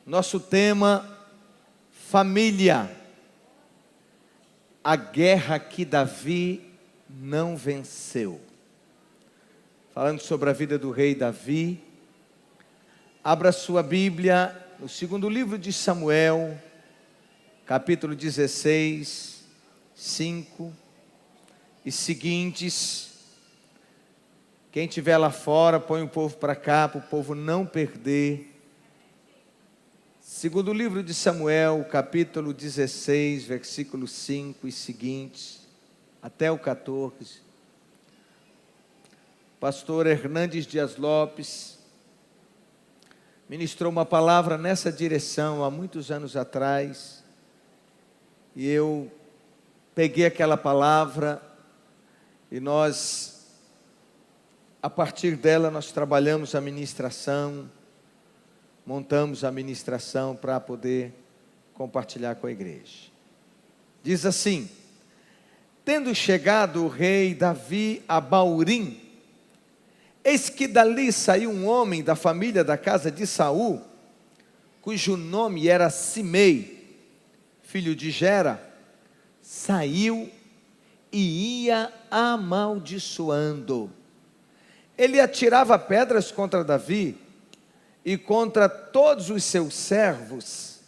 Nosso tema, família. A guerra que Davi não venceu. Falando sobre a vida do rei Davi. Abra sua Bíblia no segundo livro de Samuel, capítulo 16, 5 e seguintes. Quem estiver lá fora, põe o povo para cá, para o povo não perder. Segundo livro de Samuel, capítulo 16, versículo 5 e seguintes, até o 14. Pastor Hernandes Dias Lopes ministrou uma palavra nessa direção há muitos anos atrás, e eu peguei aquela palavra e a partir dela nós trabalhamos a ministração, montamos a ministração para poder compartilhar com a igreja. Diz assim: tendo chegado o rei Davi a Baurim, eis que dali saiu um homem da família da casa de Saul, cujo nome era Simei, filho de Gera. Saiu e ia amaldiçoando. Ele atirava pedras contra Davi e contra todos os seus servos.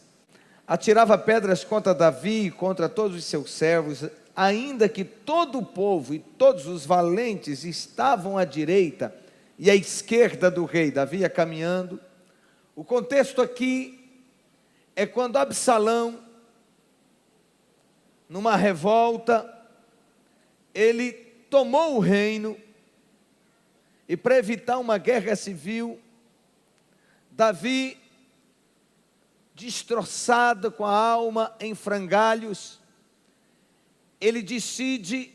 Atirava pedras contra Davi e contra todos os seus servos, ainda que todo o povo e todos os valentes estavam à direita e à esquerda do rei. Davi ia caminhando. O contexto aqui é quando Absalão, numa revolta, ele tomou o reino, e para evitar uma guerra civil, Davi, destroçado, com a alma em frangalhos, ele decide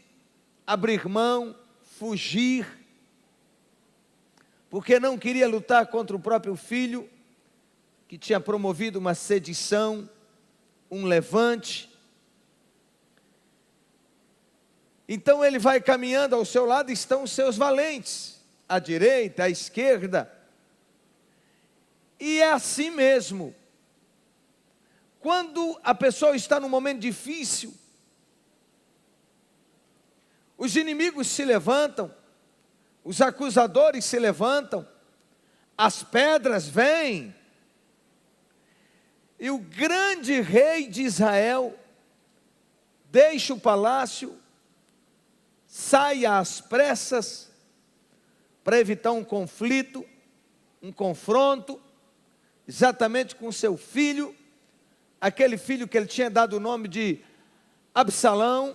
abrir mão, fugir, porque não queria lutar contra o próprio filho, que tinha promovido uma sedição, um levante. Então ele vai caminhando, ao seu lado estão os seus valentes, à direita, à esquerda. E é assim mesmo. Quando a pessoa está num momento difícil, os inimigos se levantam, os acusadores se levantam, as pedras vêm, e o grande rei de Israel deixa o palácio, sai às pressas para evitar um conflito, um confronto, exatamente com seu filho, aquele filho que ele tinha dado o nome de Absalão,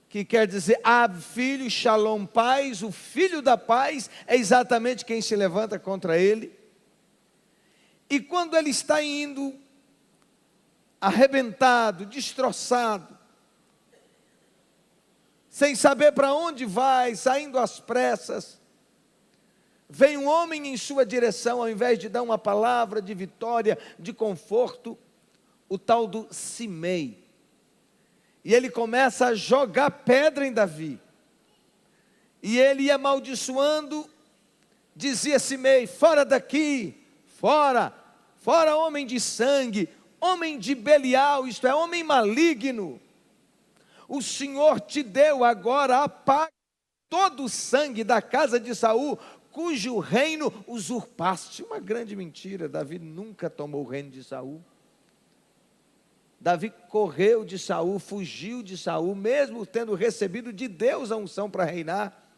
que quer dizer Ab, filho, Shalom, paz. O filho da paz é exatamente quem se levanta contra ele. E quando ele está indo arrebentado, destroçado, sem saber para onde vai, saindo às pressas, vem um homem em sua direção, ao invés de dar uma palavra de vitória, de conforto, o tal do Simei. E ele começa a jogar pedra em Davi. E ele ia amaldiçoando, dizia Simei: fora daqui, fora, fora homem de sangue, homem de Belial, isto é, homem maligno. O Senhor te deu agora a paz, todo o sangue da casa de Saul, cujo reino usurpaste. Uma grande mentira. Davi nunca tomou o reino de Saul. Davi correu de Saul, fugiu de Saul, mesmo tendo recebido de Deus a unção para reinar.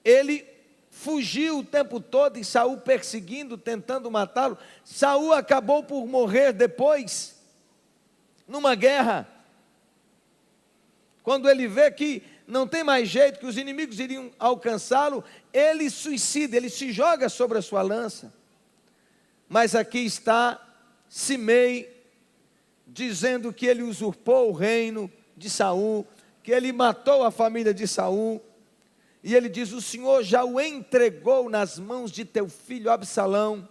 Ele fugiu o tempo todo, e Saul perseguindo, tentando matá-lo. Saul acabou por morrer depois, numa guerra. Quando ele vê que não tem mais jeito, que os inimigos iriam alcançá-lo, ele suicida, ele se joga sobre a sua lança. Mas aqui está Simei, dizendo que ele usurpou o reino de Saul, que ele matou a família de Saul. E ele diz: o Senhor já o entregou nas mãos de teu filho Absalão.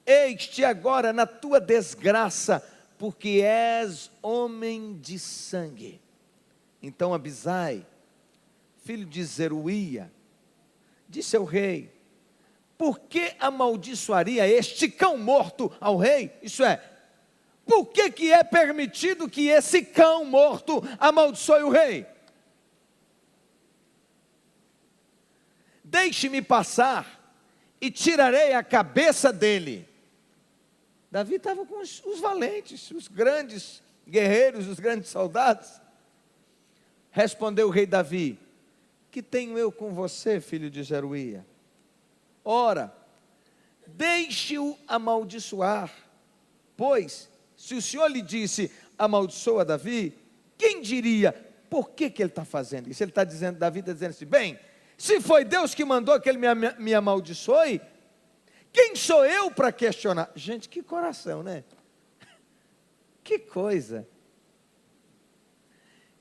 Eis-te agora na tua desgraça, porque és homem de sangue. Então Abisai, filho de Zeruía, disse ao rei: por que amaldiçoaria este cão morto ao rei? Isso é, por que é permitido que esse cão morto amaldiçoe o rei? Deixe-me passar e tirarei a cabeça dele. Davi estava com os valentes, os grandes guerreiros, os grandes soldados. Respondeu o rei Davi: que tenho eu com você, filho de Zeruia? Ora, deixe-o amaldiçoar, pois, se o Senhor lhe disse, amaldiçoa Davi, quem diria, por que ele está fazendo isso? Ele está dizendo, Davi está dizendo assim, bem, se foi Deus que mandou que ele me amaldiçoe, quem sou eu para questionar? Gente, que coração, né? Que coisa.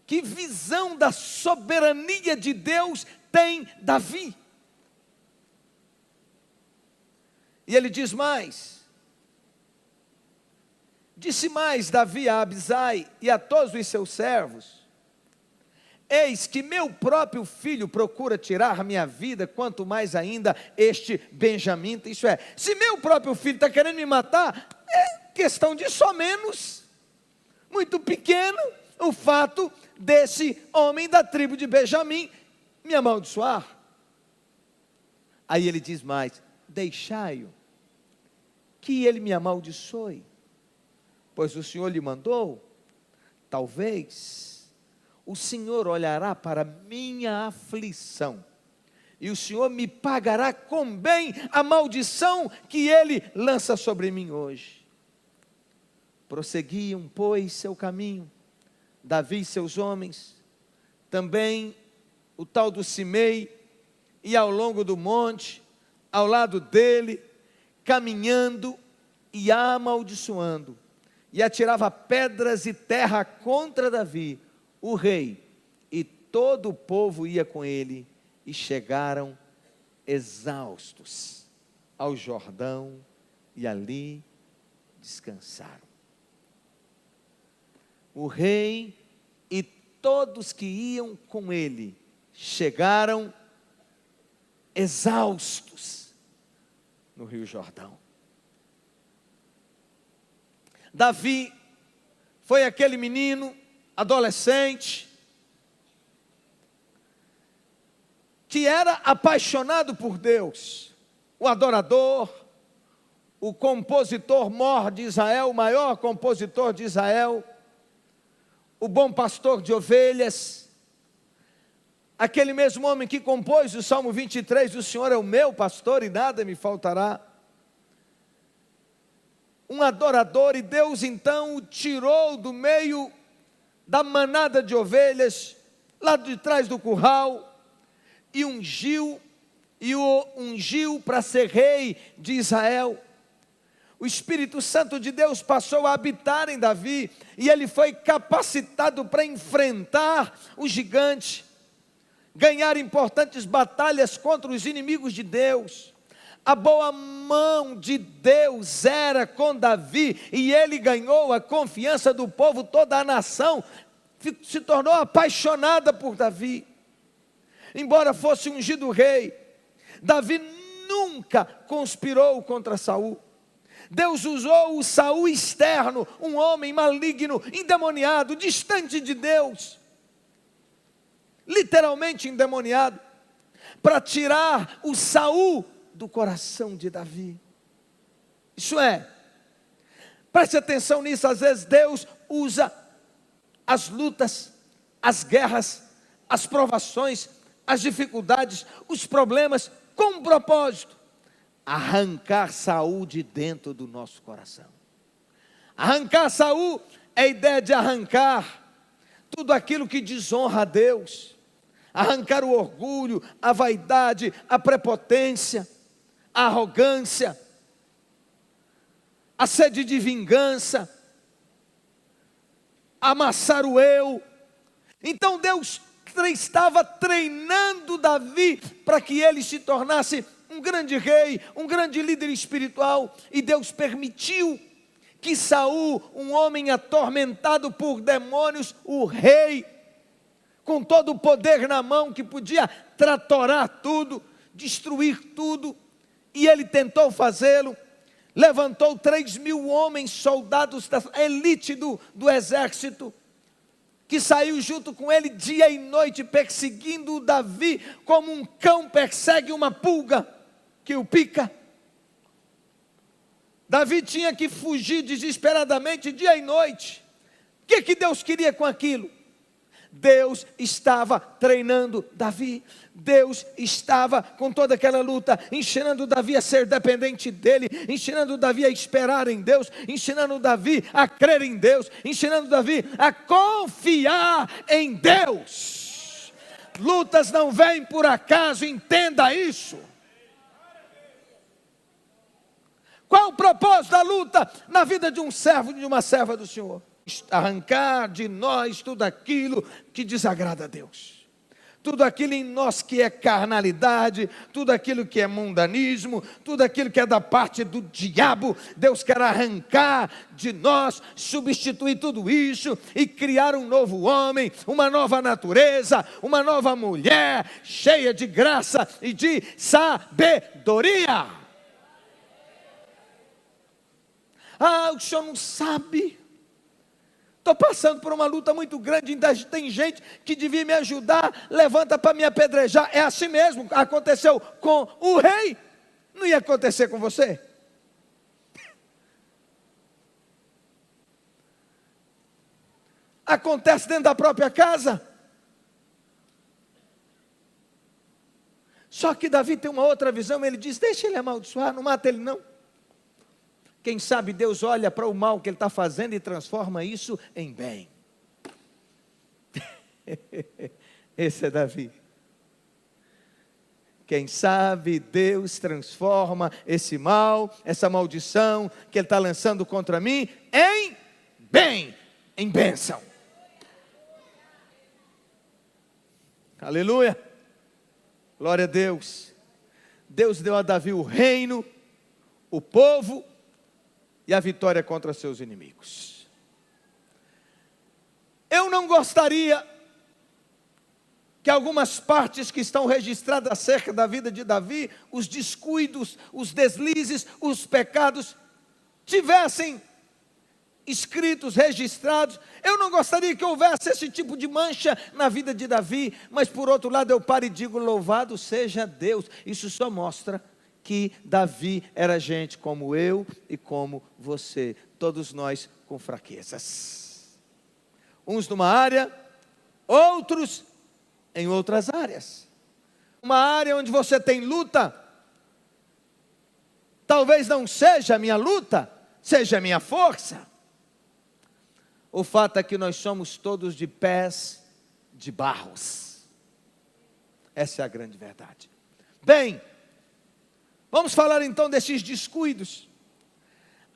Que visão da soberania de Deus tem Davi. E ele diz mais. Disse mais Davi a Abisai e a todos os seus servos: eis que meu próprio filho procura tirar minha vida, quanto mais ainda este benjamita. Isso é, se meu próprio filho está querendo me matar, é questão de só menos, muito pequeno, o fato desse homem da tribo de Benjamim me amaldiçoar. Aí ele diz mais: deixai-o, que ele me amaldiçoe, pois o Senhor lhe mandou. Talvez o Senhor olhará para minha aflição, e o Senhor me pagará com bem a maldição que ele lança sobre mim hoje. Prosseguiam, pois, seu caminho, Davi e seus homens, também o tal do Simei, e ao longo do monte, ao lado dele, caminhando e amaldiçoando, e atirava pedras e terra contra Davi, o rei, e todo o povo ia com ele, e chegaram exaustos ao Jordão, e ali descansaram. O rei e todos que iam com ele chegaram exaustos no Rio Jordão. Davi foi aquele menino, adolescente, que era apaixonado por Deus, o adorador, o compositor mor de Israel, o maior compositor de Israel, o bom pastor de ovelhas, aquele mesmo homem que compôs o Salmo 23, o Senhor é o meu pastor e nada me faltará. Um adorador, e Deus então o tirou do meio da manada de ovelhas, lá de trás do curral, e o ungiu para ser rei de Israel. O Espírito Santo de Deus passou a habitar em Davi, e ele foi capacitado para enfrentar o gigante, ganhar importantes batalhas contra os inimigos de Deus. A boa mão de Deus era com Davi, e ele ganhou a confiança do povo. Toda a nação se tornou apaixonada por Davi. Embora fosse ungido rei, Davi nunca conspirou contra Saul. Deus usou o Saul externo, um homem maligno, endemoniado, distante de Deus, literalmente endemoniado, para tirar o Saul do coração de Davi. Isso é, preste atenção nisso, às vezes Deus usa as lutas, as guerras, as provações, as dificuldades, os problemas, com um propósito: arrancar Saul de dentro do nosso coração. Arrancar Saul é a ideia de arrancar tudo aquilo que desonra a Deus, arrancar o orgulho, a vaidade, a prepotência, a arrogância, a sede de vingança, amassar o eu. Então Deus estava treinando Davi para que ele se tornasse um grande rei, um grande líder espiritual, e Deus permitiu que Saul, um homem atormentado por demônios, o rei, com todo o poder na mão, que podia tratorar tudo, destruir tudo, e ele tentou fazê-lo, levantou 3.000 homens, soldados da elite do exército, que saiu junto com ele dia e noite, perseguindo o Davi, como um cão persegue uma pulga que o pica. Davi tinha que fugir desesperadamente dia e noite. O que Deus queria com aquilo? Deus estava treinando Davi. Deus estava com toda aquela luta, ensinando Davi a ser dependente dele, ensinando Davi a esperar em Deus, ensinando Davi a crer em Deus, ensinando Davi a confiar em Deus. Lutas não vêm por acaso, entenda isso. Qual o propósito da luta na vida de um servo e de uma serva do Senhor? Arrancar de nós tudo aquilo que desagrada a Deus, tudo aquilo em nós que é carnalidade, tudo aquilo que é mundanismo, tudo aquilo que é da parte do diabo. Deus quer arrancar de nós, substituir tudo isso e criar um novo homem, uma nova natureza, uma nova mulher, cheia de graça e de sabedoria. O senhor não sabe, estou passando por uma luta muito grande, tem gente que devia me ajudar, levanta para me apedrejar. É assim mesmo, aconteceu com o rei, não ia acontecer com você? Acontece dentro da própria casa. Só que Davi tem uma outra visão, ele diz, deixa ele amaldiçoar, não mata ele não. Quem sabe Deus olha para o mal que ele está fazendo e transforma isso em bem. Esse é Davi. Quem sabe Deus transforma esse mal, essa maldição que ele está lançando contra mim, em bem, em bênção. Aleluia. Glória a Deus. Deus deu a Davi o reino, o povo e a vitória contra seus inimigos. Eu não gostaria que algumas partes que estão registradas acerca da vida de Davi, os descuidos, os deslizes, os pecados, tivessem escritos, registrados. Eu não gostaria que houvesse esse tipo de mancha na vida de Davi, mas por outro lado eu paro e digo, louvado seja Deus. Isso só mostra que Davi era gente como eu e como você, todos nós com fraquezas, uns numa área, outros em outras áreas. Uma área onde você tem luta, talvez não seja a minha luta, seja a minha força. O fato é que nós somos todos de pés de barros. Essa é a grande verdade. Bem, vamos falar então desses descuidos.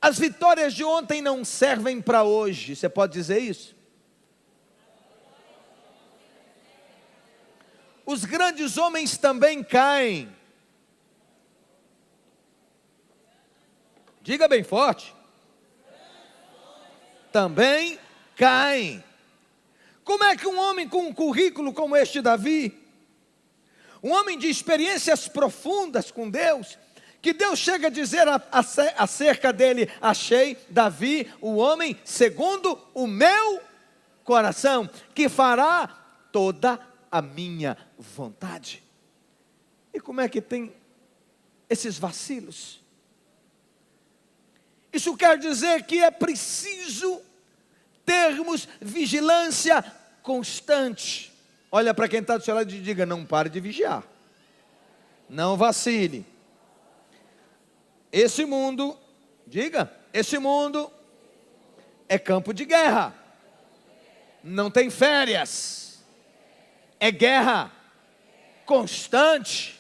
As vitórias de ontem não servem para hoje. Você pode dizer isso? Os grandes homens também caem. Diga bem forte. Também caem. Como é que um homem com um currículo como este Davi, um homem de experiências profundas com Deus, que Deus chega a dizer acerca dele, achei Davi o homem segundo o meu coração, que fará toda a minha vontade. E como é que tem esses vacilos? Isso quer dizer que é preciso termos vigilância constante. Olha para quem está do seu lado e diga, não pare de vigiar, não vacile. Esse mundo, diga, esse mundo é campo de guerra, não tem férias, é guerra constante.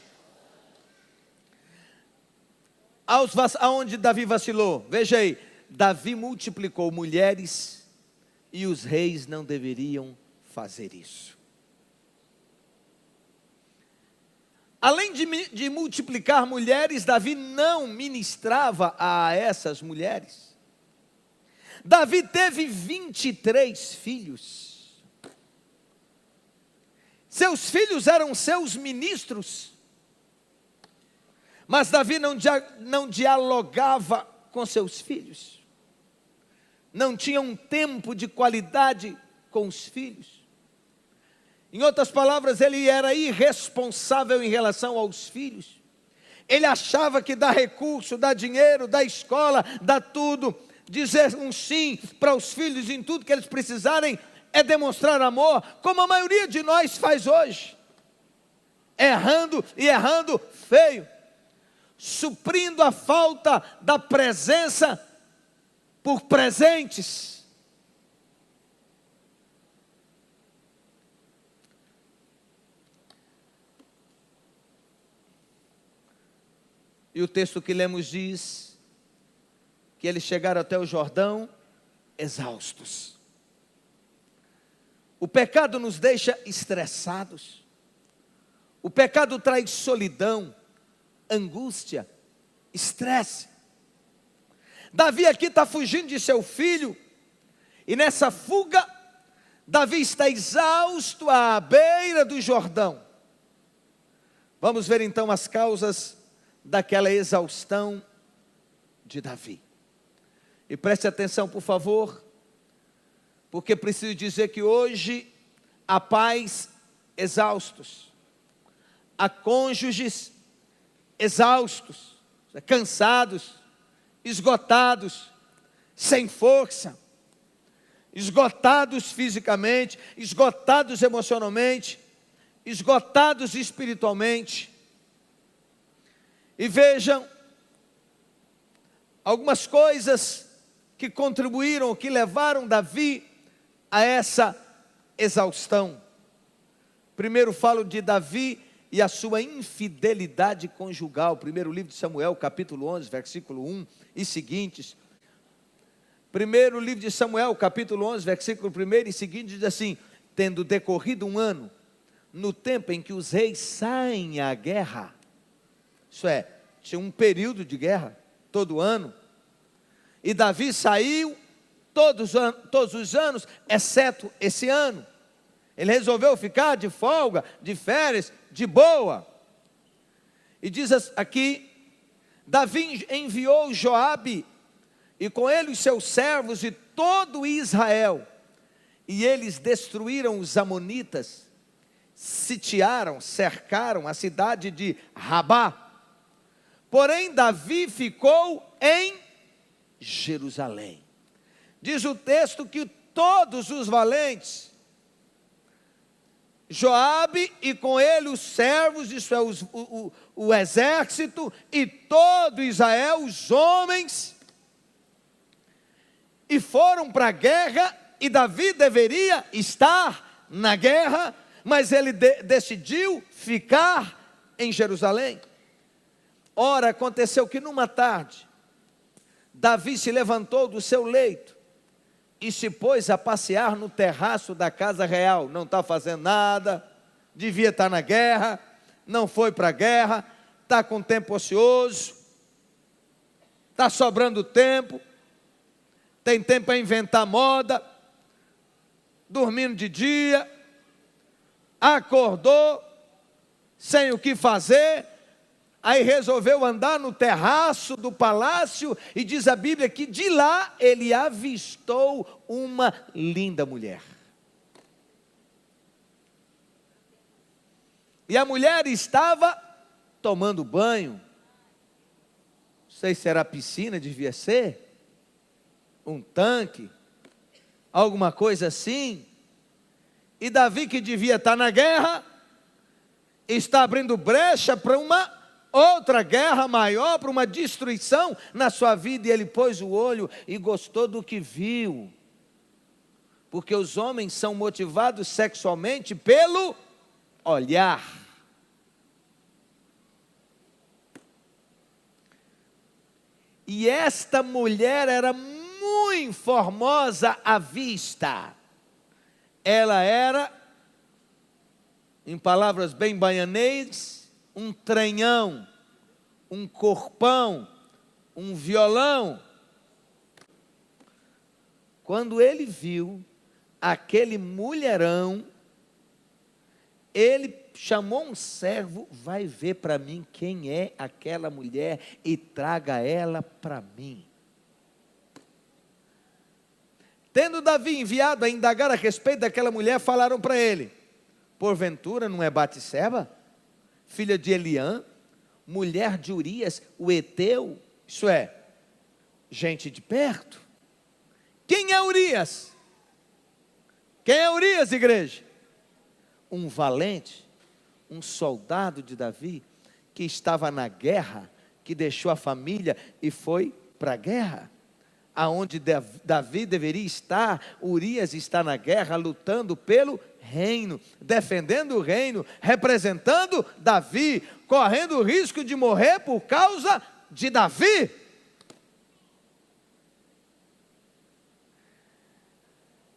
Aonde Davi vacilou? Veja aí, Davi multiplicou mulheres e os reis não deveriam fazer isso. Além de multiplicar mulheres, Davi não ministrava a essas mulheres. Davi teve 23 filhos. Seus filhos eram seus ministros. Mas Davi não dialogava com seus filhos, não tinha um tempo de qualidade com os filhos. Em outras palavras, ele era irresponsável em relação aos filhos. Ele achava que dar recurso, dar dinheiro, dar escola, dar tudo, dizer um sim para os filhos em tudo que eles precisarem, é demonstrar amor, como a maioria de nós faz hoje, errando e errando feio, suprindo a falta da presença por presentes. E o texto que lemos diz que eles chegaram até o Jordão exaustos. O pecado nos deixa estressados. O pecado traz solidão, angústia, estresse. Davi aqui está fugindo de seu filho, e nessa fuga, Davi está exausto à beira do Jordão. Vamos ver então as causas daquela exaustão de Davi. E preste atenção, por favor, porque preciso dizer que hoje há pais exaustos, há cônjuges exaustos, cansados, esgotados, sem força, esgotados fisicamente, esgotados emocionalmente, esgotados espiritualmente. E vejam algumas coisas que contribuíram, que levaram Davi a essa exaustão. Primeiro falo de Davi e a sua infidelidade conjugal. Primeiro livro de Samuel, capítulo 11, versículo 1 e seguintes. Primeiro livro de Samuel, capítulo 11, versículo 1 e seguinte, diz assim: tendo decorrido um ano, no tempo em que os reis saem à guerra, isso é, tinha um período de guerra, todo ano, e Davi saiu todos os anos, exceto esse ano. Ele resolveu ficar de folga, de férias, de boa. E diz aqui, Davi enviou Joabe, e com ele os seus servos e todo Israel, e eles destruíram os amonitas, sitiaram, cercaram a cidade de Rabá. Porém Davi ficou em Jerusalém. Diz o texto que todos os valentes, Joabe e com ele os servos, isso é o exército, e todo Israel, os homens, e foram para a guerra, e Davi deveria estar na guerra, mas ele decidiu ficar em Jerusalém. Ora, aconteceu que numa tarde, Davi se levantou do seu leito e se pôs a passear no terraço da casa real. Não está fazendo nada, devia estar na guerra, não foi para a guerra, está com tempo ocioso, está sobrando tempo, tem tempo para inventar moda, dormindo de dia, acordou, sem o que fazer, aí resolveu andar no terraço do palácio, e diz a Bíblia que de lá ele avistou uma linda mulher. E a mulher estava tomando banho, não sei se era piscina, devia ser, um tanque, alguma coisa assim. E Davi, que devia estar na guerra, está abrindo brecha para uma outra guerra maior, para uma destruição na sua vida. E ele pôs o olho e gostou do que viu, porque os homens são motivados sexualmente pelo olhar. E esta mulher era muito formosa à vista. Ela era, em palavras bem baianês, um tranhão, um corpão, um violão. Quando ele viu aquele mulherão, ele chamou um servo, vai ver para mim quem é aquela mulher e traga ela para mim. Tendo Davi enviado a indagar a respeito daquela mulher, falaram para ele: porventura não é Batseba, filha de Eliã, mulher de Urias, o Eteu? Isso é, gente de perto. Quem é Urias? Quem é Urias, igreja? Um valente, um soldado de Davi, que estava na guerra, que deixou a família e foi para a guerra. Aonde Davi deveria estar, Urias está na guerra, lutando pelo reino, defendendo o reino, representando Davi, correndo o risco de morrer por causa de Davi.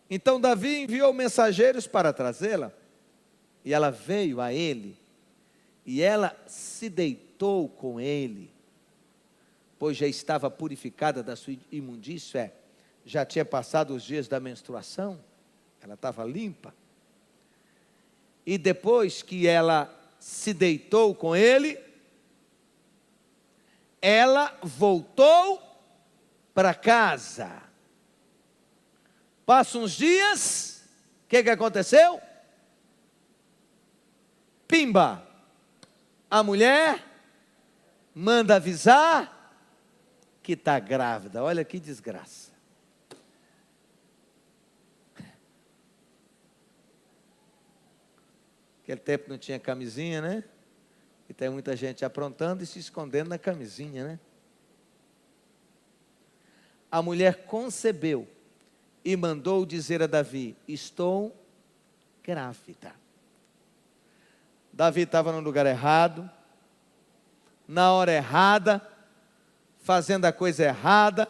Então Davi enviou mensageiros para trazê-la, e ela veio a ele, e ela se deitou com ele, pois já estava purificada da sua imundícia, já tinha passado os dias da menstruação, ela estava limpa. E depois que ela se deitou com ele, ela voltou para casa. Passam uns dias, o que aconteceu? Pimba! A mulher manda avisar que está grávida. Olha que desgraça. Naquele tempo não tinha camisinha, né? E tem muita gente aprontando e se escondendo na camisinha, né? A mulher concebeu e mandou dizer a Davi: estou grávida. Davi estava no lugar errado, na hora errada, fazendo a coisa errada,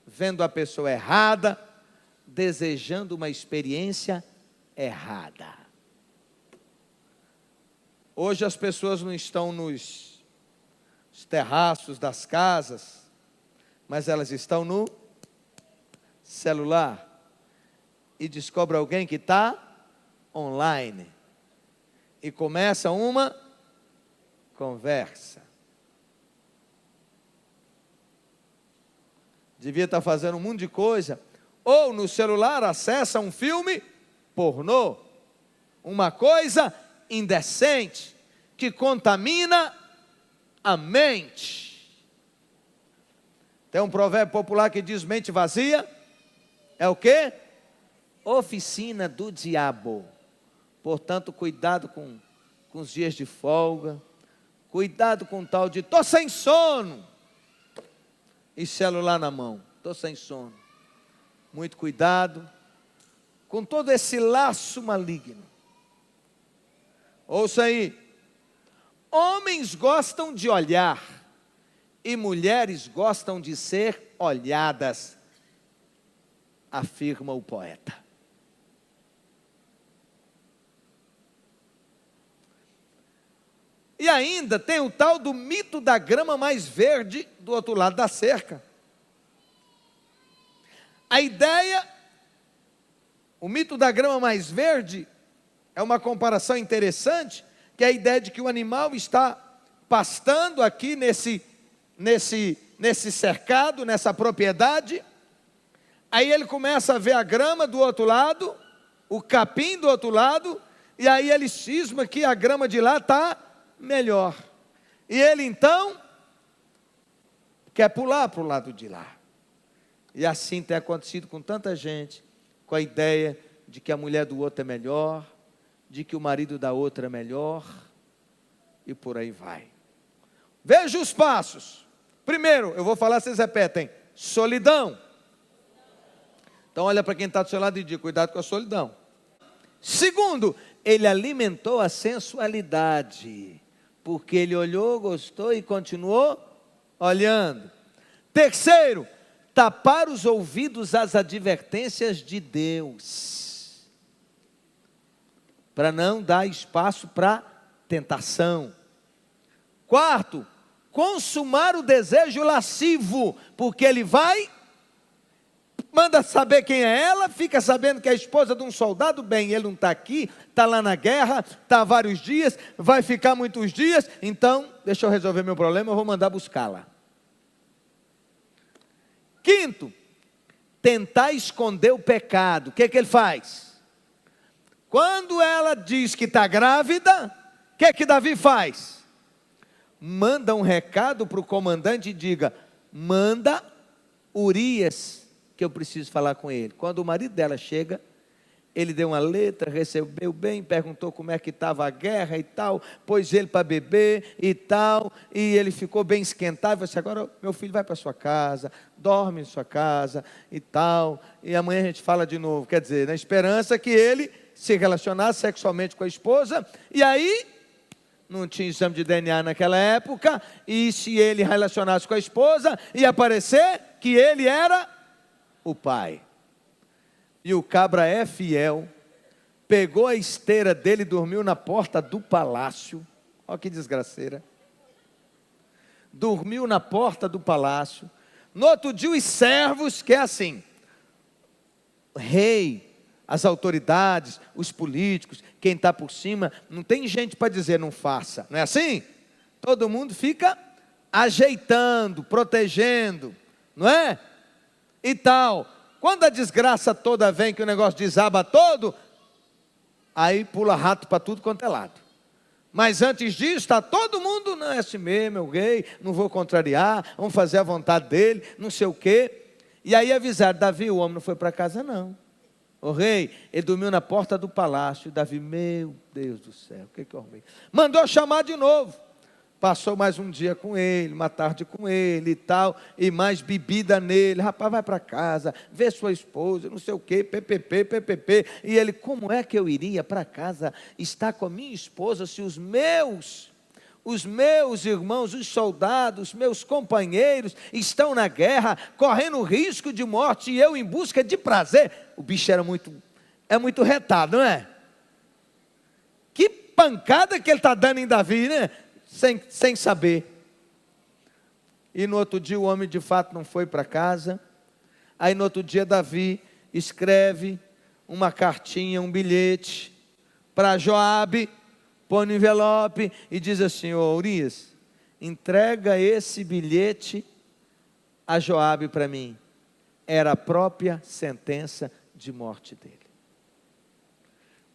vendo a pessoa errada, desejando uma experiência errada. Hoje as pessoas não estão nos terraços das casas, mas elas estão no celular e descobre alguém que está online e começa uma conversa. Devia estar fazendo um monte de coisa, ou no celular acessa um filme pornô, uma coisa indecente, que contamina a mente. Tem um provérbio popular que diz: mente vazia é o quê? Oficina do diabo. Portanto, cuidado com os dias de folga, cuidado com o tal de estou sem sono, e celular na mão, estou sem sono. Muito cuidado com todo esse laço maligno. Ouça aí, homens gostam de olhar, e mulheres gostam de ser olhadas, afirma o poeta. E ainda tem o tal do mito da grama mais verde do outro lado da cerca. A ideia, o mito da grama mais verde, é uma comparação interessante, que é a ideia de que o animal está pastando aqui nesse cercado, nessa propriedade, aí ele começa a ver a grama do outro lado, o capim do outro lado, e aí ele cisma que a grama de lá está melhor, e ele então quer pular para o lado de lá. E assim tem acontecido com tanta gente, com a ideia de que a mulher do outro é melhor, de que o marido da outra é melhor, e por aí vai. Veja os passos. Primeiro, eu vou falar, vocês repetem: solidão. Então olha para quem está do seu lado e diz: cuidado com a solidão. Segundo, ele alimentou a sensualidade, porque ele olhou, gostou e continuou olhando. Terceiro, tapar os ouvidos às advertências de Deus, para não dar espaço para tentação. Quarto, consumar o desejo lascivo, porque ele vai manda saber quem é ela, fica sabendo que é a esposa de um soldado, bem, ele não está aqui, está lá na guerra, está há vários dias, vai ficar muitos dias, então, deixa eu resolver meu problema, eu vou mandar buscá-la. Quinto, tentar esconder o pecado. O que ele faz? Quando ela diz que está grávida, o que Davi faz? Manda um recado para o comandante e diga: manda Urias, que eu preciso falar com ele. Quando o marido dela chega, ele deu uma letra, recebeu bem, perguntou como é que estava a guerra e tal, pôs ele para beber e tal, e ele ficou bem esquentado, e falou assim: agora meu filho vai para sua casa, dorme em sua casa e tal, e amanhã a gente fala de novo. Quer dizer, na esperança que ele se relacionasse sexualmente com a esposa, e aí, não tinha exame de DNA naquela época, e se ele relacionasse com a esposa, ia aparecer que ele era o pai. E o cabra é fiel, pegou a esteira dele e dormiu na porta do palácio. Olha que desgraceira. Dormiu na porta do palácio. No outro dia os servos, que é assim, o rei, as autoridades, os políticos, quem está por cima, não tem gente para dizer não faça, não é assim? Todo mundo fica ajeitando, protegendo, não é? E tal. Quando a desgraça toda vem, que o negócio desaba todo, aí pula rato para tudo quanto é lado. Mas antes disso, está todo mundo, não é assim mesmo, eu gay, não vou contrariar, vamos fazer a vontade dele, não sei o quê. E aí avisaram: Davi, o homem não foi para casa não. O rei, ele dormiu na porta do palácio. Davi, meu Deus do céu, o que eu arrumei? Mandou chamar de novo. Passou mais um dia com ele, uma tarde com ele e tal, e mais bebida nele. Rapaz, vai para casa, vê sua esposa, não sei o quê, ppp. E ele: como é que eu iria para casa estar com a minha esposa se os meus irmãos, os soldados, meus companheiros estão na guerra, correndo risco de morte, e eu em busca de prazer? O bicho era muito retado, não é? Que pancada que ele está dando em Davi, né? Sem saber. E no outro dia o homem de fato não foi para casa. Aí no outro dia Davi escreve uma cartinha, um bilhete para Joabe, põe no envelope e diz assim: ô Urias, entrega esse bilhete a Joabe para mim. Era a própria sentença de morte dele.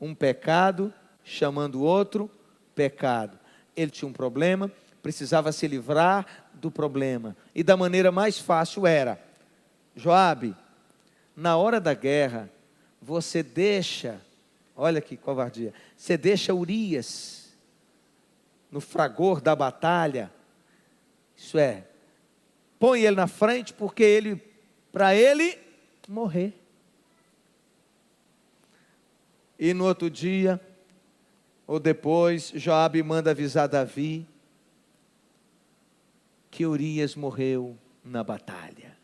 Um pecado chamando outro pecado. Ele tinha um problema, precisava se livrar do problema, e da maneira mais fácil era: Joabe, na hora da guerra, você deixa, olha que covardia, você deixa Urias no fragor da batalha, isso é, põe ele na frente, porque para ele morrer. E no outro dia, ou depois, Joabe manda avisar Davi que Urias morreu na batalha.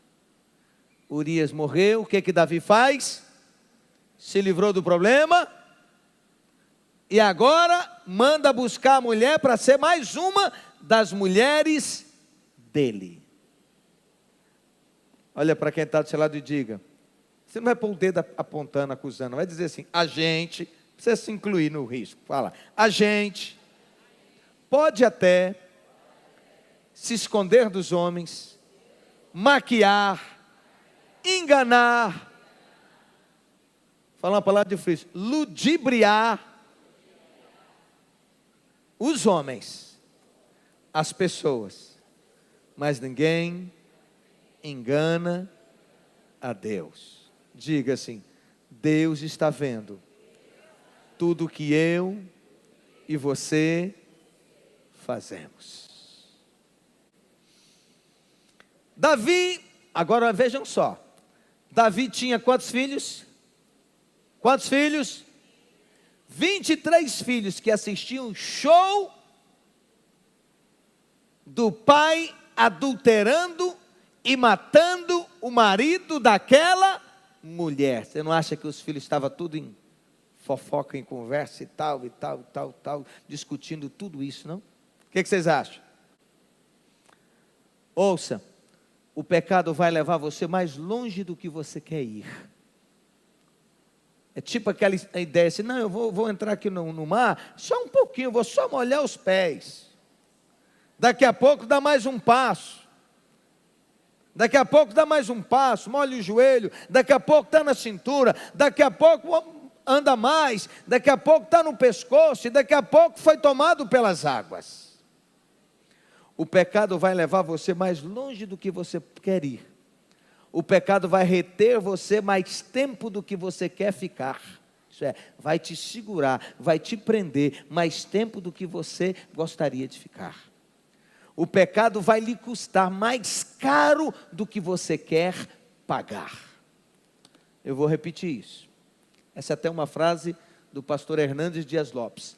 Urias morreu, o que Davi faz? Se livrou do problema, e agora manda buscar a mulher para ser mais uma das mulheres dele. Olha para quem está do seu lado e diga: você não vai pôr o dedo apontando, acusando, vai dizer assim: a gente, precisa se incluir no risco, fala, a gente pode até se esconder dos homens, maquiar, enganar, falar uma palavra difícil, ludibriar os homens, as pessoas, mas ninguém engana a Deus. Diga assim: Deus está vendo tudo que eu e você fazemos. Davi, agora vejam só, Davi tinha quantos filhos? Quantos filhos? 23 filhos que assistiam show do pai adulterando e matando o marido daquela mulher. Você não acha que os filhos estavam tudo em fofoca, em conversa e tal, discutindo tudo isso, não? O que vocês acham? Ouça, o pecado vai levar você mais longe do que você quer ir. É tipo aquela ideia assim, não, eu vou entrar aqui no mar, só um pouquinho, vou só molhar os pés. Daqui a pouco dá mais um passo. Daqui a pouco dá mais um passo, molha o joelho, daqui a pouco está na cintura, daqui a pouco anda mais, daqui a pouco está no pescoço, e daqui a pouco foi tomado pelas águas. O pecado vai levar você mais longe do que você quer ir. O pecado vai reter você mais tempo do que você quer ficar. Isso é, vai te segurar, vai te prender mais tempo do que você gostaria de ficar. O pecado vai lhe custar mais caro do que você quer pagar. Eu vou repetir isso. Essa é até uma frase do pastor Hernandes Dias Lopes.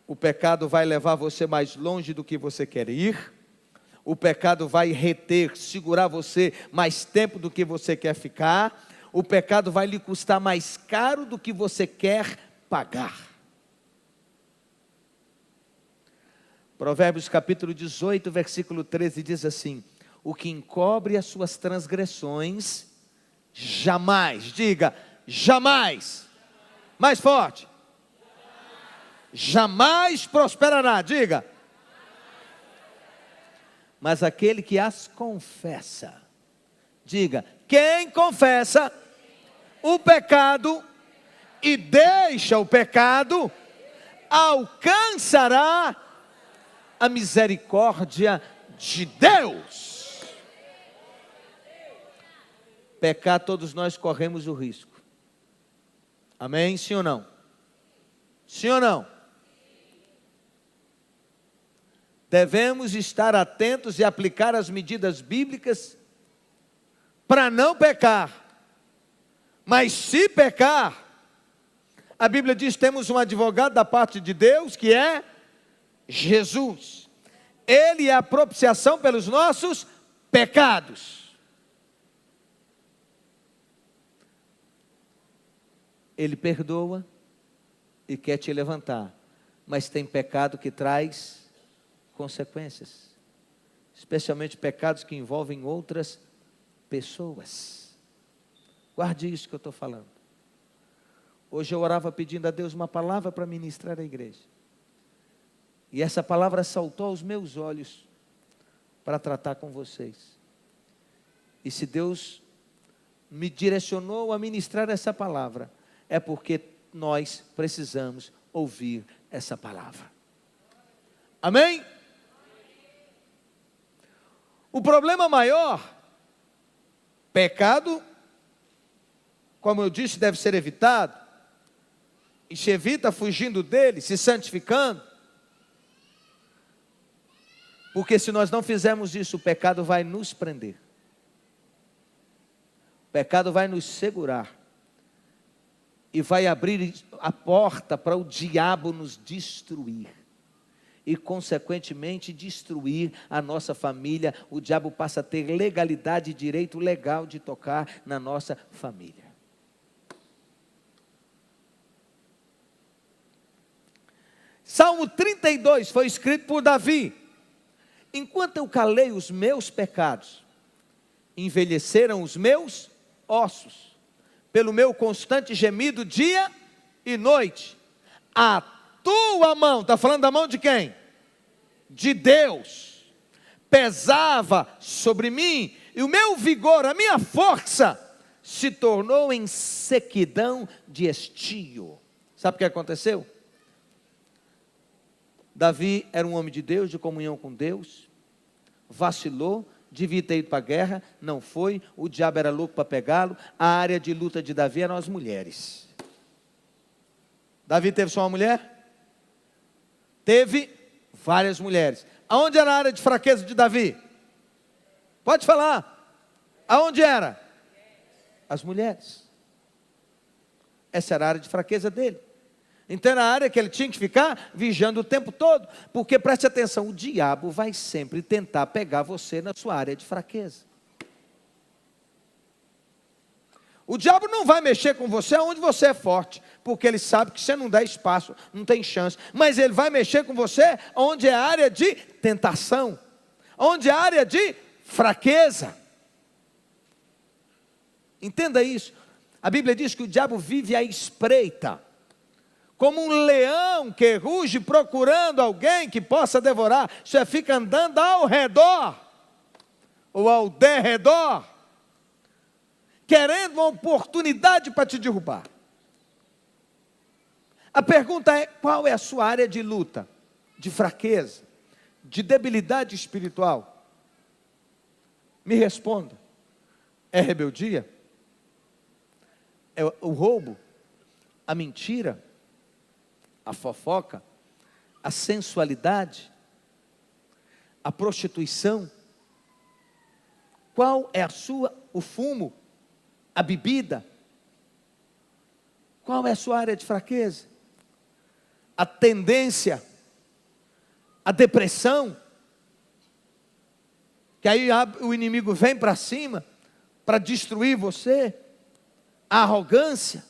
O pecado vai levar você mais longe do que você quer ir. O pecado vai reter, segurar você mais tempo do que você quer ficar. O pecado vai lhe custar mais caro do que você quer pagar. Provérbios capítulo 18, versículo 13 diz assim: o que encobre as suas transgressões, jamais, diga, jamais, mais forte, jamais prosperará, diga, mas aquele que as confessa, diga, quem confessa o pecado e deixa o pecado, alcançará a misericórdia de Deus. Pecar, todos nós corremos o risco. Amém? Sim ou não? Sim ou não? Devemos estar atentos e aplicar as medidas bíblicas para não pecar. Mas se pecar, a Bíblia diz que temos um advogado da parte de Deus, que é Jesus. Ele é a propiciação pelos nossos pecados. Ele perdoa e quer te levantar, mas tem pecado que traz consequências, especialmente pecados que envolvem outras pessoas. Guarde isso que eu estou falando. Hoje eu orava pedindo a Deus uma palavra para ministrar à igreja. E essa palavra saltou aos meus olhos para tratar com vocês. E se Deus me direcionou a ministrar essa palavra, é porque nós precisamos ouvir essa palavra. Amém? O problema maior, pecado, como eu disse, deve ser evitado. E se evita fugindo dele, se santificando. Porque se nós não fizermos isso, o pecado vai nos prender. O pecado vai nos segurar. E vai abrir a porta para o diabo nos destruir. E consequentemente destruir a nossa família. O diabo passa a ter legalidade e direito legal de tocar na nossa família. Salmo 32 foi escrito por Davi. Enquanto eu calei os meus pecados, envelheceram os meus ossos, pelo meu constante gemido dia e noite. A tua mão, está falando da mão de quem? De Deus, pesava sobre mim, e o meu vigor, a minha força, se tornou em sequidão de estio. Sabe o que aconteceu? Davi era um homem de Deus, de comunhão com Deus, vacilou, devia ter ido para a guerra, não foi, o diabo era louco para pegá-lo, a área de luta de Davi eram as mulheres. Davi teve só uma mulher? Teve várias mulheres. Aonde era a área de fraqueza de Davi? Pode falar. Aonde era? As mulheres. Essa era a área de fraqueza dele. Então era a área que ele tinha que ficar vigiando o tempo todo. Porque preste atenção, o diabo vai sempre tentar pegar você na sua área de fraqueza. O diabo não vai mexer com você onde você é forte, porque ele sabe que você não dá espaço, não tem chance. Mas ele vai mexer com você onde é a área de tentação, onde é a área de fraqueza. Entenda isso. A Bíblia diz que o diabo vive à espreita, como um leão que ruge procurando alguém que possa devorar. Você fica andando ao redor, ou ao derredor, querendo uma oportunidade para te derrubar. A pergunta é: qual é a sua área de luta, de fraqueza, de debilidade espiritual? Me responda. É rebeldia? É o roubo? A mentira? A fofoca? A sensualidade? A prostituição? Qual é o fumo? A bebida? Qual é a sua área de fraqueza? A tendência? A depressão? Que aí o inimigo vem para cima para destruir você? A arrogância?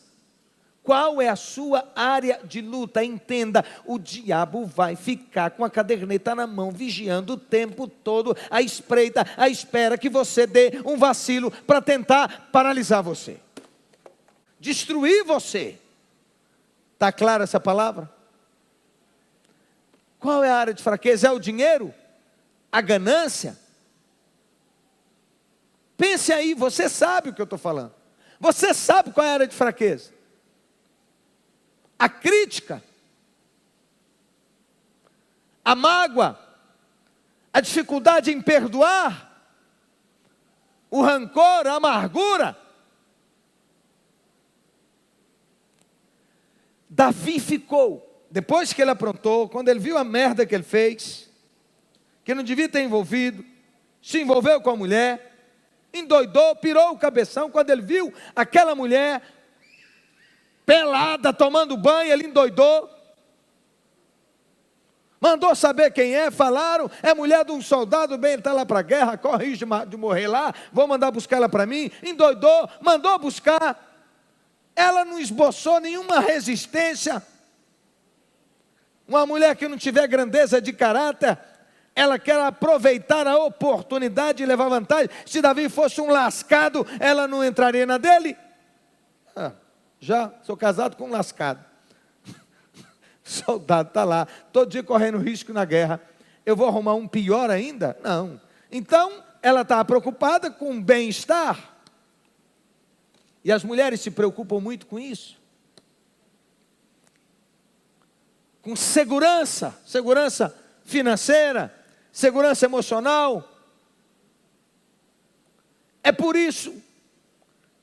Qual é a sua área de luta? Entenda, o diabo vai ficar com a caderneta na mão, vigiando o tempo todo, à espreita, à espera que você dê um vacilo para tentar paralisar você, destruir você. Está clara essa palavra? Qual é a área de fraqueza? É o dinheiro? A ganância? Pense aí, você sabe o que eu estou falando. Você sabe qual é a área de fraqueza. A crítica, a mágoa, a dificuldade em perdoar, o rancor, a amargura. Davi ficou, depois que ele aprontou, quando ele viu a merda que ele fez, que não devia ter envolvido, se envolveu com a mulher, endoidou, pirou o cabeção. Quando ele viu aquela mulher pelada, tomando banho, ele endoidou, mandou saber quem é, falaram, é mulher de um soldado, bem, ele está lá para a guerra, corre de morrer lá, vou mandar buscar ela para mim. Endoidou, mandou buscar, ela não esboçou nenhuma resistência. Uma mulher que não tiver grandeza de caráter, ela quer aproveitar a oportunidade e levar vantagem. Se Davi fosse um lascado, ela não entraria na dele? Já sou casado com um lascado. Soldado está lá, todo dia correndo risco na guerra. Eu vou arrumar um pior ainda? Não. Então, ela está preocupada com o bem-estar. E as mulheres se preocupam muito com isso. Com segurança financeira, segurança emocional. É por isso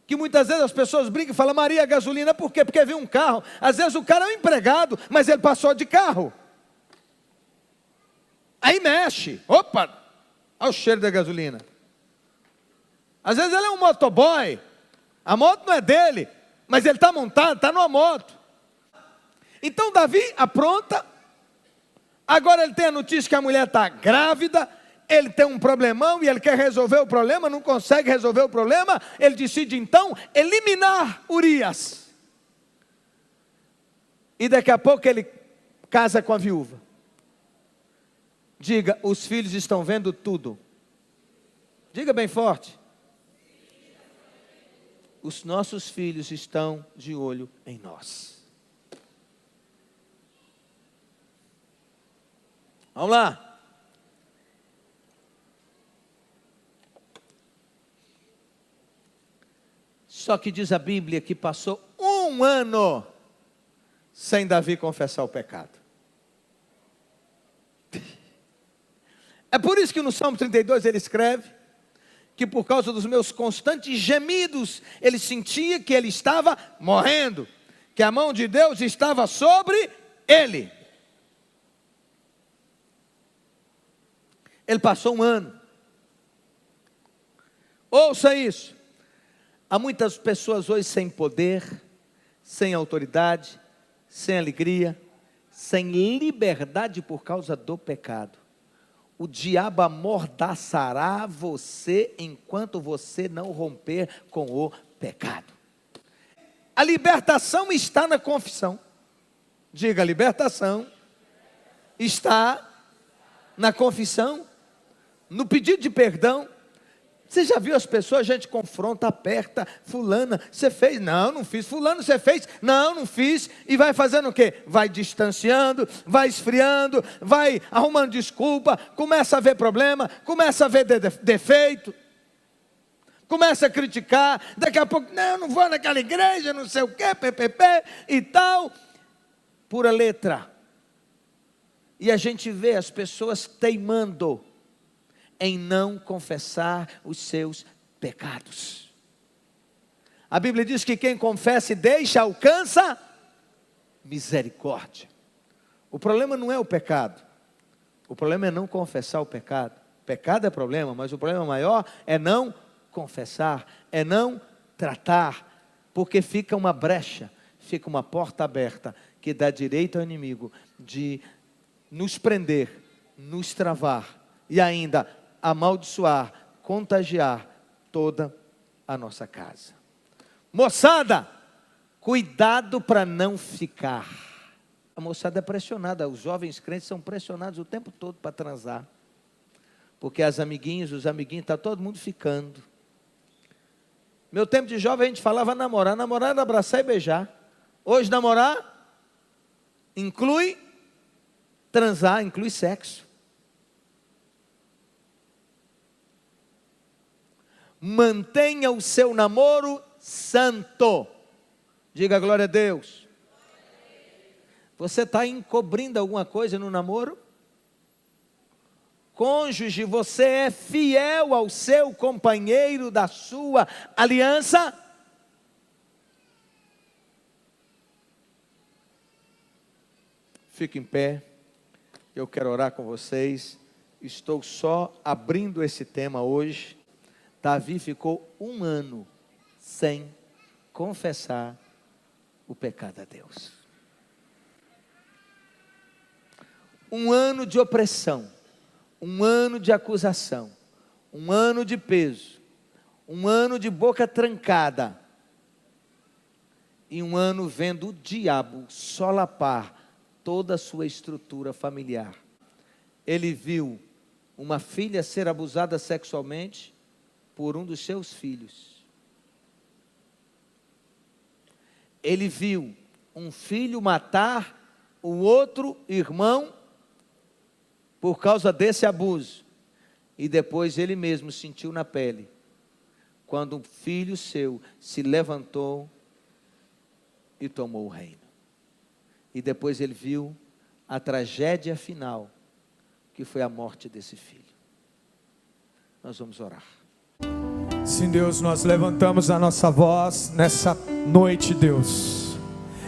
que muitas vezes as pessoas brincam e falam: Maria, gasolina, por quê? Porque viu um carro. Às vezes o cara é um empregado, mas ele passou de carro. Aí mexe. Opa, olha o cheiro da gasolina. Às vezes ele é um motoboy. A moto não é dele, mas ele está montado, está numa moto. Então Davi apronta. Agora ele tem a notícia que a mulher está grávida. Ele tem um problemão e ele quer resolver o problema, não consegue resolver o problema. Ele decide então eliminar Urias. E daqui a pouco ele casa com a viúva. Diga: os filhos estão vendo tudo. Diga bem forte. Os nossos filhos estão de olho em nós. Vamos lá. Só que diz a Bíblia que passou 1 ano sem Davi confessar o pecado. É por isso que no Salmo 32 ele escreve que por causa dos meus constantes gemidos, ele sentia que ele estava morrendo, que a mão de Deus estava sobre ele. Ele passou 1 ano. Ouça isso. Há muitas pessoas hoje sem poder, sem autoridade, sem alegria, sem liberdade por causa do pecado. O diabo amordaçará você enquanto você não romper com o pecado. A libertação está na confissão. Diga: a libertação está na confissão, no pedido de perdão, Você já viu as pessoas, a gente confronta, aperta, fulana, você fez? Não, não fiz. Fulano, você fez? Não, não fiz. E vai fazendo o quê? Vai distanciando, vai esfriando, vai arrumando desculpa, começa a ver problema, começa a ver defeito, começa a criticar, daqui a pouco, não vou naquela igreja, não sei o quê, ppp e tal, pura letra. E a gente vê as pessoas teimando em não confessar os seus pecados. A Bíblia diz que quem confessa e deixa, alcança misericórdia. O problema não é o pecado, o problema é não confessar o pecado. Pecado é problema, mas o problema maior é não confessar, é não tratar, porque fica uma brecha, fica uma porta aberta, que dá direito ao inimigo de nos prender, nos travar, e ainda amaldiçoar, contagiar toda a nossa casa. Moçada, cuidado para não ficar. A moçada é pressionada, os jovens crentes são pressionados o tempo todo para transar. Porque as amiguinhas, os amiguinhos, está todo mundo ficando. Meu tempo de jovem a gente falava namorar. Namorar era abraçar e beijar. Hoje namorar inclui transar, inclui sexo. Mantenha o seu namoro santo. Diga glória a Deus. Você está encobrindo alguma coisa no namoro? Cônjuge, você é fiel ao seu companheiro da sua aliança? Fique em pé. Eu quero orar com vocês. Estou só abrindo esse tema hoje. Davi ficou 1 ano sem confessar o pecado a Deus. 1 ano de opressão, 1 ano de acusação, 1 ano de peso, 1 ano de boca trancada, e 1 ano vendo o diabo solapar toda a sua estrutura familiar. Ele viu uma filha ser abusada sexualmente por um dos seus filhos. Ele viu um filho matar o outro irmão por causa desse abuso. E depois ele mesmo sentiu na pele, quando um filho seu se levantou e tomou o reino. E depois ele viu a tragédia final, que foi a morte desse filho. Nós vamos orar. Sim, Deus, nós levantamos a nossa voz nessa noite, Deus.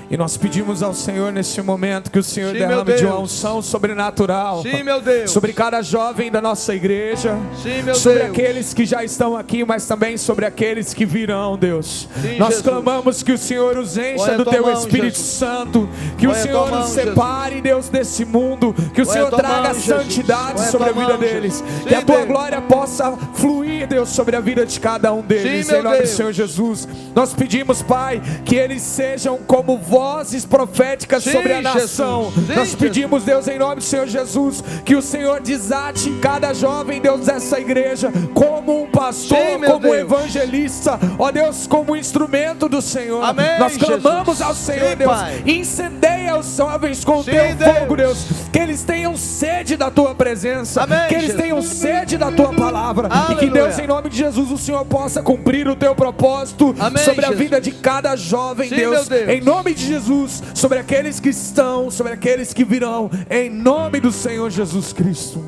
E nós pedimos ao Senhor neste momento que o Senhor derrame de uma unção sobrenatural. Sim, meu Deus. Sobre cada jovem da nossa igreja. Sim, meu sobre Deus. aqueles que já estão aqui, mas também sobre aqueles que virão, Deus. Sim, nós Jesus. Clamamos que o Senhor os encha do Teu Espírito Santo. Que o Senhor os separe, Deus, desse mundo. Que o Senhor traga santidade sobre a vida deles. Que a Tua glória possa fluir, Deus, sobre a vida de cada um deles. Em nome do Senhor Jesus. Nós pedimos, Pai, que eles sejam como vozes proféticas sobre a nação. Nós pedimos, Deus, em nome do Senhor Jesus, que o Senhor desate cada jovem, Deus, dessa igreja, como um pastor, como um evangelista, ó Deus, como um instrumento do Senhor. Amém, nós clamamos Jesus. ao Senhor, Sim, Deus, Pai. incendeia os jovens com o Sim, Teu Deus. fogo, Deus, que eles tenham sede da Tua presença. Amém, que eles Jesus. tenham sede da Tua palavra. Aleluia. E que, Deus, em nome de Jesus, o Senhor possa cumprir o Teu propósito. Amém, sobre a Jesus. vida de cada jovem, Sim, Deus, meu Deus. em nome de Jesus, sobre aqueles que estão, sobre aqueles que virão, em nome do Senhor Jesus Cristo.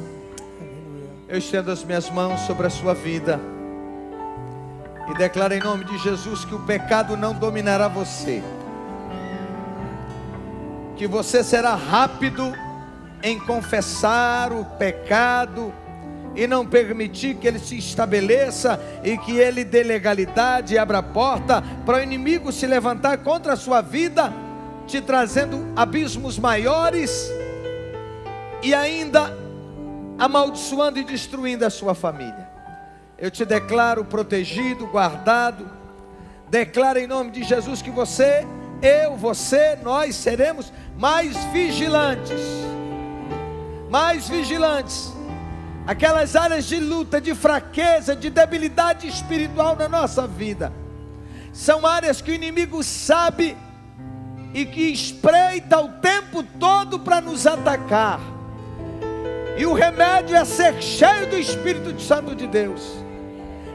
Eu estendo as minhas mãos sobre a sua vida e declaro em nome de Jesus que o pecado não dominará você, que você será rápido em confessar o pecado e não permitir que ele se estabeleça e que ele dê legalidade e abra a porta para o inimigo se levantar contra a sua vida, te trazendo abismos maiores e ainda amaldiçoando e destruindo a sua família. Eu te declaro protegido, guardado. Declaro em nome de Jesus que você, eu, você, nós seremos mais vigilantes. Mais vigilantes. aquelas áreas de luta, de fraqueza, de debilidade espiritual na nossa vida. São áreas que o inimigo sabe e que espreita o tempo todo para nos atacar. E o remédio é ser cheio do Espírito Santo de Deus.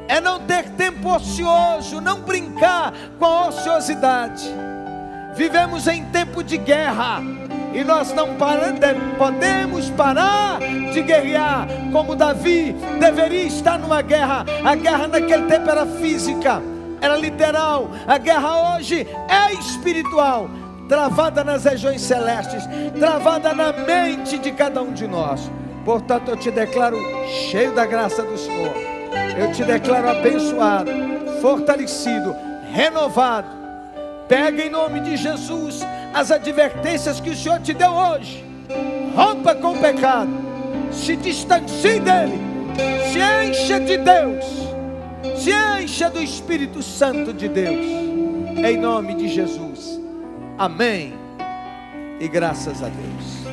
É não ter tempo ocioso, não brincar com a ociosidade. Vivemos em tempo de guerra e nós não podemos parar de guerrear, como Davi deveria estar numa guerra. A guerra naquele tempo era física, era literal. A guerra hoje é espiritual, travada nas regiões celestes, travada na mente de cada um de nós. Portanto, eu te declaro cheio da graça do Senhor. Eu te declaro abençoado, fortalecido, renovado. Pega em nome de Jesus as advertências que o Senhor te deu hoje. Rompa com o pecado, se distancie dele, se encha de Deus, se encha do Espírito Santo de Deus, em nome de Jesus. Amém e graças a Deus.